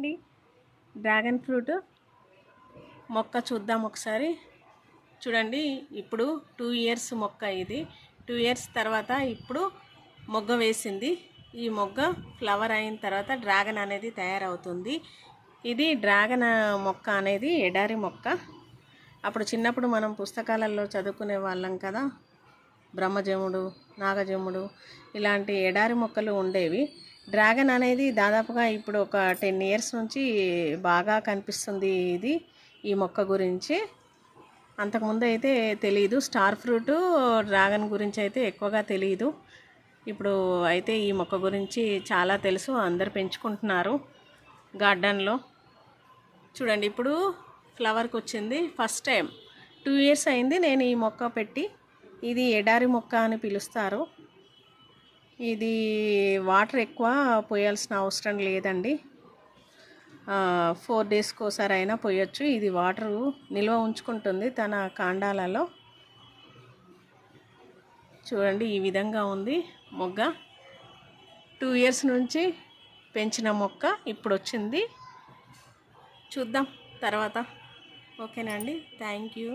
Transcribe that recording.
అండి dragon fruit మొక్క చూద్దాం ఒకసారి. చూడండి, ఇప్పుడు 2 ఇయర్స్ మొక్క ఇది. 2 ఇయర్స్ తర్వాత ఇప్పుడు మొగ్గ వేసింది. ఈ మొగ్గ ఫ్లవర్ అయిన తర్వాత డ్రాగన్ అనేది తయారవుతుంది. ఇది డ్రాగన్ మొక్క అనేది ఎడారి మొక్క. అప్పుడు చిన్నప్పుడు మనం పుస్తకాలలో చదువుకునే వాళ్ళం కదా, బ్రహ్మజముడు, నాగజముడు ఇలాంటి ఎడారి మొక్కలు ఉండేవి. డ్రాగన్ అనేది దాదాపుగా ఇప్పుడు ఒక 10 ఇయర్స్ నుంచి బాగా కనిపిస్తుంది. ఈ మొక్క గురించి అంతకుముందు అయితే తెలియదు. స్టార్ ఫ్రూట్, డ్రాగన్ గురించి అయితే ఎక్కువగా తెలియదు. ఇప్పుడు అయితే ఈ మొక్క గురించి చాలా తెలుసు, అందరు పెంచుకుంటున్నారు గార్డెన్లో. చూడండి, ఇప్పుడు ఫ్లవర్కి వచ్చింది. ఫస్ట్ టైం 2 ఇయర్స్ అయింది నేను ఈ మొక్క పెట్టి. ఇది ఎడారి మొక్క అని పిలుస్తారు. ఇది వాటర్ ఎక్కువ పోయాల్సిన అవసరం లేదండి. 4 డేస్కి ఒకసారి అయినా పోయొచ్చు. ఇది వాటరు నిల్వ ఉంచుకుంటుంది తన కాండాలలో. చూడండి, ఈ విధంగా ఉంది మొగ్గ. 2 ఇయర్స్ నుంచి పెంచిన మొక్క ఇప్పుడు వచ్చింది. చూద్దాం తర్వాత. ఓకేనా అండి, థ్యాంక్ యూ.